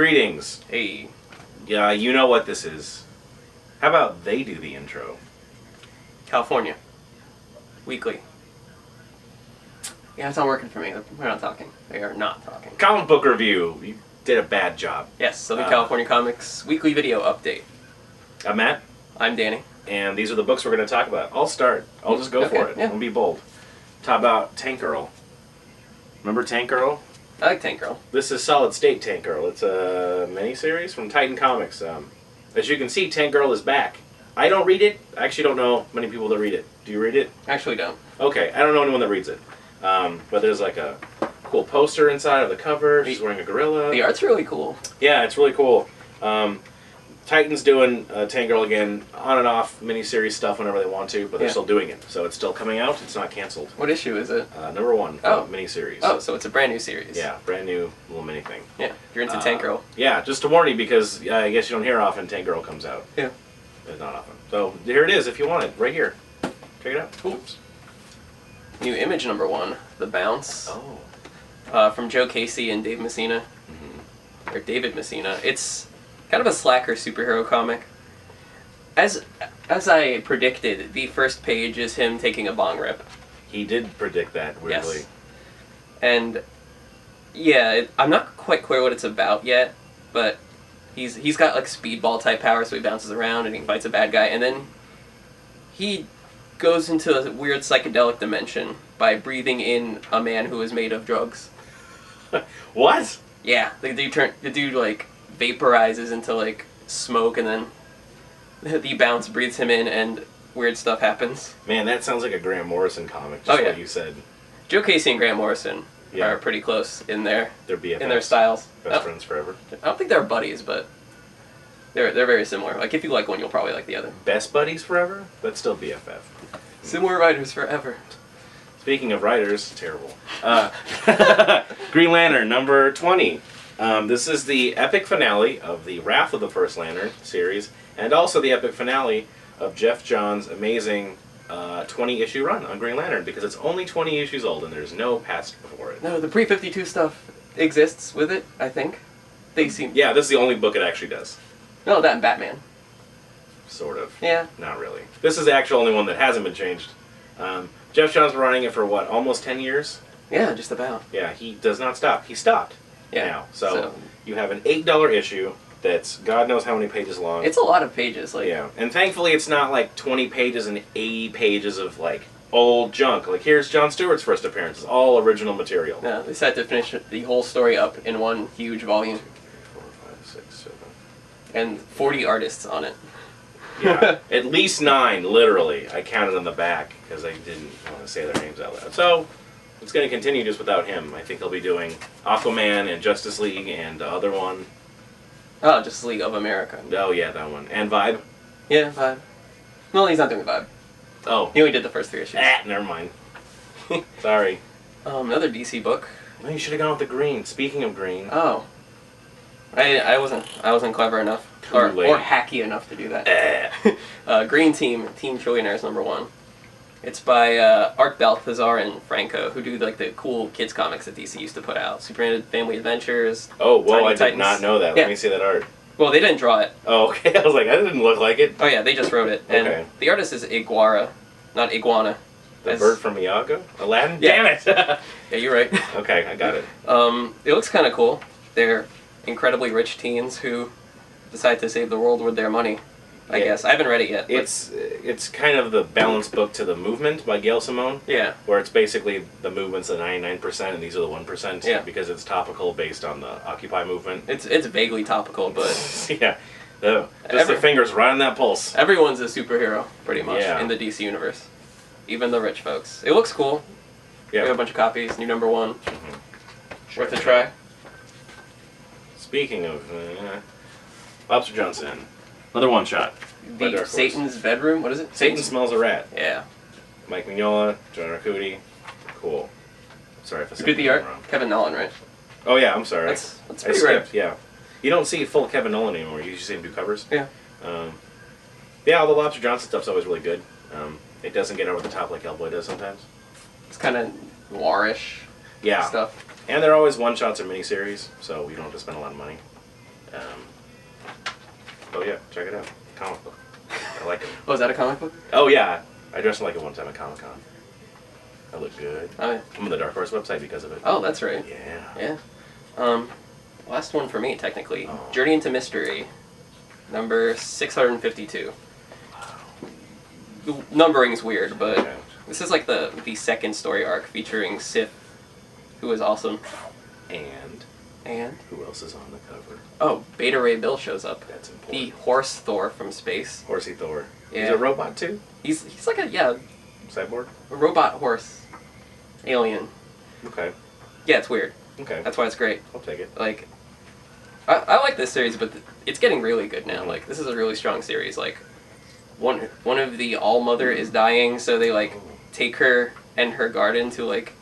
Greetings. Hey. Yeah, you know what this is. How about they do the intro? California. Weekly. Yeah, it's not working for me. We're not talking. They are not talking. Comic book review. You did a bad job. Yes, Southern California Comics weekly video update. I'm Matt. I'm Danny. And these are the books we're going to talk about. I'll start. I'll just go for it. Yeah. I'll be bold. Talk about Tank Girl. Remember Tank Girl? I like Tank Girl. This is Solid State Tank Girl. It's a miniseries from Titan Comics. As you can see, Tank Girl is back. I don't read it. I actually don't know many people that read it. Do you read it? Actually don't. Okay, I don't know anyone that reads it. But there's like a cool poster inside of the cover. She's wearing a gorilla. The art's really cool. Yeah, it's really cool. Titan's doing Tank Girl again, on and off miniseries stuff whenever they want to, but they're still doing it. So it's still coming out. It's not canceled. What issue is it? Number 1 miniseries. Oh, so it's a brand new series. Yeah, brand new little mini thing. Yeah, if you're into Tank Girl. Yeah, just to warn you, because I guess you don't hear often Tank Girl comes out. Yeah. It's not often. So here it is if you want it, right here. Check it out. Oops. New image number 1, The Bounce. Oh. From Joe Casey and Dave Messina. Or David Messina. It's kind of a slacker superhero comic. As I predicted, the first page is him taking a bong rip. He did predict that, weirdly. Yes. And yeah, I'm not quite clear what it's about yet, but he's got like speedball type power, so he bounces around and he fights a bad guy, and then he goes into a weird psychedelic dimension by breathing in a man who is made of drugs. What? Yeah, the dude like vaporizes into like smoke, and then the bounce breathes him in, and weird stuff happens. Man, that sounds like a Grant Morrison comic, just what you said. Joe Casey and Grant Morrison are pretty close in their BFFs. in their styles. Best friends forever. I don't think they're buddies, but they're very similar. Like if you like one, you'll probably like the other. Best buddies forever? But still BFF. Similar writers forever. Speaking of writers, terrible. Green Lantern, number 20. This is the epic finale of the Wrath of the First Lantern series, and also the epic finale of Jeff Johns' amazing 20-issue run on Green Lantern, because it's only 20 issues old and there's no past before it. No, the pre-52 stuff exists with it, I think. They seem... Yeah, this is the only book it actually does. No, that and Batman. Sort of. Yeah. Not really. This is the actual only one that hasn't been changed. Jeff Johns been running it for, what, almost 10 years? Yeah, just about. Yeah, he does not stop. He stopped now. So you have an $8 issue that's God knows how many pages long. It's a lot of pages. Like. Yeah, and thankfully it's not like 20 pages and 80 pages of, like, old junk. Like, here's Jon Stewart's first appearance. It's all original material. Yeah, they decided to finish the whole story up in one huge volume. 2, 3, 4, 5, 6, 7. And 40 artists on it. Yeah, at least 9, literally. I counted on the back because I didn't want to say their names out loud. So, it's going to continue just without him. I think he'll be doing Aquaman and Justice League and the other one. Oh, Justice League of America. Oh, yeah, that one. And Vibe. Yeah, Vibe. Well, he's not doing Vibe. Oh. He only did the first 3 issues. Never mind. Sorry. Another DC book. No, you should have gone with the green. Speaking of green. Oh. I wasn't clever enough. Or hacky enough to do that. Green Team Trillionaires number 1. It's by Art Balthazar and Franco, who do like the cool kids comics that DC used to put out. Superman Family Adventures. Oh, whoa, I did Titans. not know that. Let me see that art. Well, they didn't draw it. Oh, okay. I was like, that didn't look like it. Oh yeah, they just wrote it. And okay. The artist is Iguara, not Iguana. The bird from Iago? Aladdin? Yeah. Damn it! Yeah, you're right. Okay, I got it. It looks kind of cool. They're incredibly rich teens who decide to save the world with their money. I guess. I haven't read it yet. It's kind of the balance book to The Movement by Gail Simone. Yeah. Where it's basically the movement's the 99% and these are the 1%. Yeah. Because it's topical based on the Occupy movement. It's vaguely topical, but... Yeah. The fingers right on that pulse. Everyone's a superhero, pretty much, in the DC universe. Even the rich folks. It looks cool. Yeah. We have a bunch of copies. New number 1. Worth a try. Speaking of... Lobster Johnson. Another one-shot. The Satan's Bedroom? What is it? Satan Smells a Rat. Yeah. Mike Mignola, John Arcudi. Cool. Sorry if I said Who did the art? wrong. Kevin Nolan, right? Oh yeah, I'm sorry. That's pretty rare. Yeah. You don't see full Kevin Nolan anymore. You usually see him do covers. Yeah. Yeah, all the Lobster Johnson stuff's always really good. It doesn't get over the top like Hellboy does sometimes. It's kind of noirish stuff. And they're always one-shots or miniseries, so you don't have to spend a lot of money. Oh yeah, check it out. Comic book. I like it. Oh, is that a comic book? Oh yeah, I dressed like it one time at Comic Con. I look good. Oh, yeah. I'm on the Dark Horse website because of it. Oh, that's right. Yeah. Yeah. Last one for me, technically. Oh. Journey into Mystery, number 652. The numbering's weird, but Okay. this is like the second story arc featuring Sif, who is awesome. And who else is on the cover? Oh, Beta Ray Bill shows up. That's important. The horse Thor from space. Horsey Thor. Yeah. He's a robot too? He's like a Cyborg? a robot horse alien. Okay. Yeah, it's weird. Okay. That's why it's great. I'll take it. Like, I like this series, but it's getting really good now. Like, this is a really strong series. Like, one of the All Mother is dying, so they like take her and her garden to like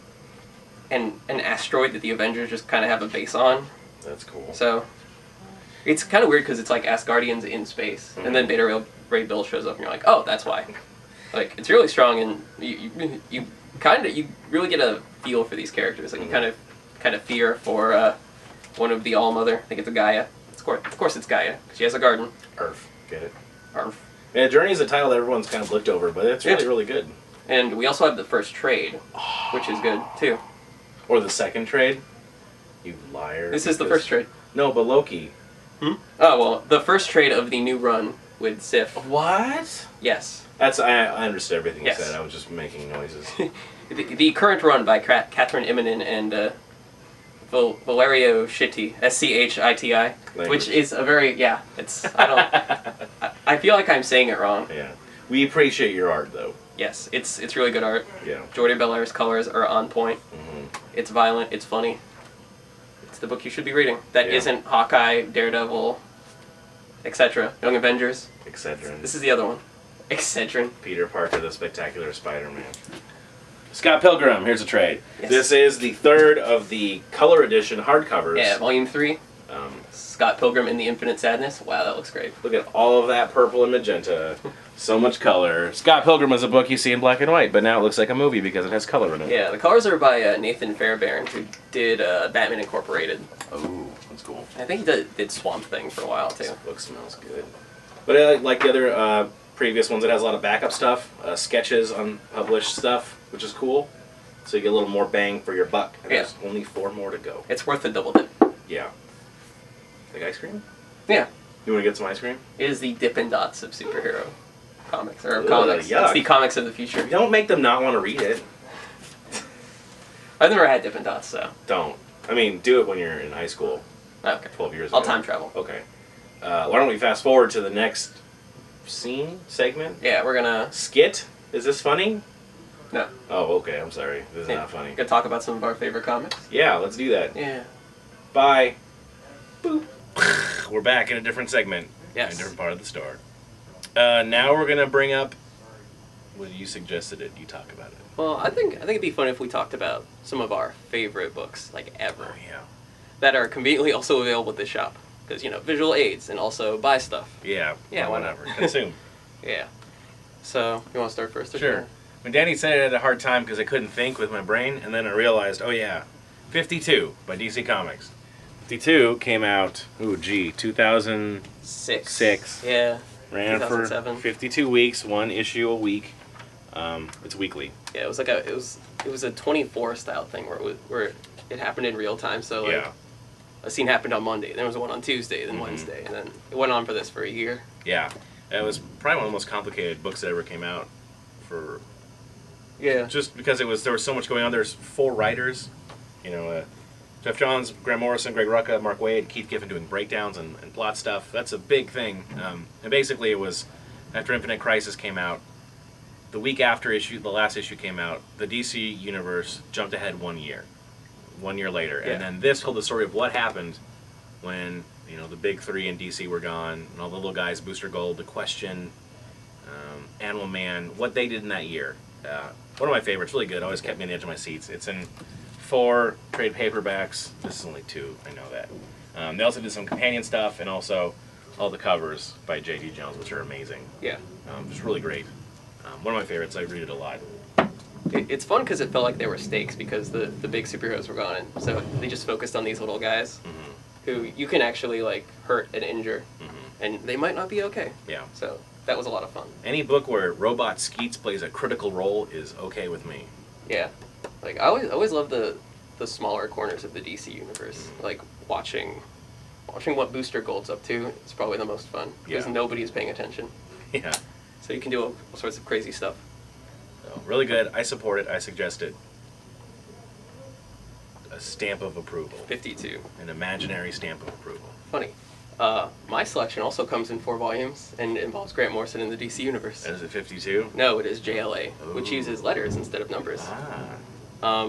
an asteroid that the Avengers just kind of have a base on. That's cool. So it's kind of weird because it's like Asgardians in space, and then Beta Ray Bill shows up, and you're like, oh, that's why. Like, it's really strong, and you really get a feel for these characters. Like, you kind of fear for one of the All Mother. I think it's a Gaia. Of course it's Gaia. She has a garden. Earth. Get it? Earth. Yeah, Journey is a title that everyone's kind of looked over, but it's really, really good. And we also have the first trade, which is good, too. Or the second trade. You liar. This is the first trade. No, but Loki. Oh, well, the first trade of the new run with Sif. What? Yes. I understood everything Yes. you said. I was just making noises. The current run by Catherine Immonen and Valerio Schiti, Schiti, which is a very, I feel like I'm saying it wrong. Yeah. We appreciate your art, though. Yes, it's really good art. Yeah. Jordi Belaire's colors are on point. It's violent, it's funny. It's the book you should be reading. That isn't Hawkeye, Daredevil, etc. Young Avengers. Excedrin. This is the other one. Excedrin. Peter Parker, the Spectacular Spider-Man. Scott Pilgrim, here's a trade. Yes. This is the third of the color edition hardcovers. Yeah, Volume 3. Scott Pilgrim in the Infinite Sadness. Wow, that looks great. Look at all of that purple and magenta. So much color. Scott Pilgrim is a book you see in black and white, but now it looks like a movie because it has color in it. Yeah, the colors are by Nathan Fairbairn, who did Batman Incorporated. Oh, that's cool. I think he did Swamp Thing for a while, too. This book smells good. But like the other previous ones, it has a lot of backup stuff, sketches, unpublished stuff, which is cool. So you get a little more bang for your buck. And there's only 4 more to go. It's worth a double dip. Yeah. Like ice cream? Yeah. You want to get some ice cream? It is the Dippin' Dots of superhero comics. Or Ugh, comics. yuck. It's the comics of the future. Don't make them not want to read it. I've never had Dippin' Dots, so. Don't. I mean, do it when you're in high school. Okay. 12 years ago. I'll time travel. Okay. Why don't we fast forward to the next segment? Yeah, we're gonna... Skit? Is this funny? No. Oh, okay. I'm sorry. This is not funny. Gonna talk about some of our favorite comics. Yeah, let's do that. Yeah. Bye. Boop. We're back in a different segment. Yes. In a different part of the store. Now we're gonna bring up. Well, you suggested it. You talk about it. Well, I think it'd be fun if we talked about some of our favorite books, like ever, Oh yeah. that are conveniently also available at this shop. Because, visual aids and also buy stuff. Yeah. Yeah, well, why not? whatever. Consume. Yeah. So, you want to start first? Or Sure. When Danny said it, I had a hard time because I couldn't think with my brain, and then I realized, oh yeah, 52 by DC Comics. 52 came out, 2006. Yeah. Ran for 2007. 52 weeks, 1 issue a week. It's weekly. Yeah, it was like it was a 24 style thing where it happened in real time. So like, Yeah. a scene happened on Monday, then there was one on Tuesday, then Wednesday, and then it went on for this for a year. Yeah. It was probably one of the most complicated books that ever came out for... Yeah. Just because there was so much going on. There's 4 writers, Jeff Johns, Grant Morrison, Greg Rucka, Mark Waid, Keith Giffen doing breakdowns and plot stuff. That's a big thing. And basically it was, after Infinite Crisis came out, the week after the last issue came out, the DC universe jumped ahead 1 year. 1 year later. Yeah. And then this told the story of what happened when, the big 3 in DC were gone, and all the little guys, Booster Gold, The Question, Animal Man, what they did in that year. One of my favorites, really good, always kept me on the edge of my seats. It's in 4 trade paperbacks. This is only 2, I know that. They also did some companion stuff, and also all the covers by J.D. Jones, which are amazing. Yeah. It's really great. One of my favorites, I read it a lot. It's fun because it felt like there were stakes because the big superheroes were gone, and so they just focused on these little guys. who you can actually like hurt and injure, and they might not be okay. Yeah. So that was a lot of fun. Any book where Robot Skeets plays a critical role is okay with me. Yeah, like I always love the smaller corners of the DC universe. Like watching what Booster Gold's up to. It's probably the most fun because nobody's paying attention. Yeah. So you can do all sorts of crazy stuff. So, really good. I support it. I suggest it. A stamp of approval. 52. An imaginary stamp of approval. Funny. My selection also comes in 4 volumes and involves Grant Morrison in the DC universe. And is it 52? No, it is JLA, Ooh. which uses letters instead of numbers. Ah.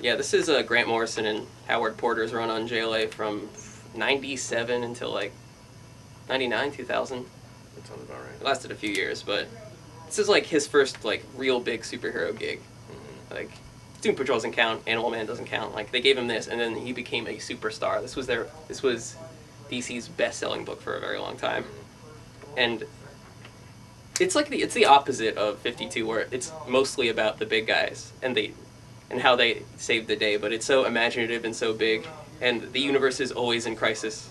Yeah, this is Grant Morrison and Howard Porter's run on JLA from 97 until like 99, 2000. That sounds about right. It lasted a few years, but this is like his first like real big superhero gig. Like Doom Patrol doesn't count, Animal Man doesn't count. Like they gave him this, and then he became a superstar. This was DC's best-selling book for a very long time, and it's the opposite of 52, where it's mostly about the big guys and how they saved the day. But it's so imaginative and so big, and the universe is always in crisis,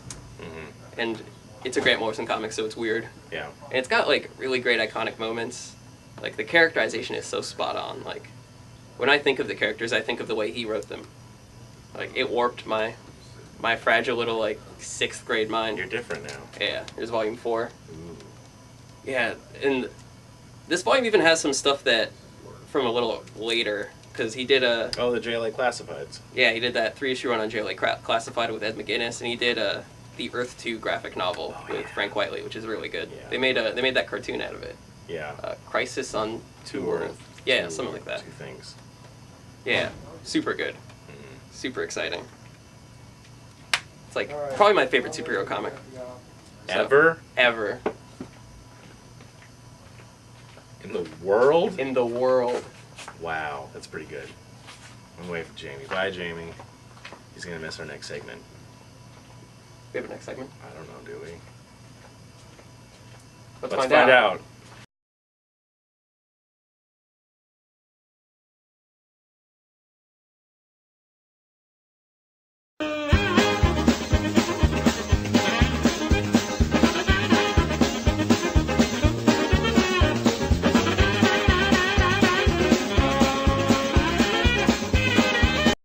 and it's a Grant Morrison comic, so it's weird. Yeah. And it's got like really great iconic moments. Like the characterization is so spot on. Like when I think of the characters, I think of the way he wrote them. Like it warped my fragile little like 6th grade mind. You're different now. Yeah. Here's volume 4. Ooh. Yeah, and this volume even has some stuff that from a little later, because he did a... Oh, the JLA Classifieds. Yeah, he did that 3-issue run on JLA Classified with Ed McGuinness, and he did the Earth 2 graphic novel with Frank Whiteley, which is really good. Yeah. They made that cartoon out of it. Yeah. Crisis on Two Earth. Yeah, something like that. 2 things. Yeah, super good. Super exciting. It's like probably my favorite superhero comic. Ever? Ever. In the world? In the world. Wow, that's pretty good. I'm waiting for Jamie. Bye, Jamie. He's going to miss our next segment. We have a next segment? I don't know, do we? Let's find out.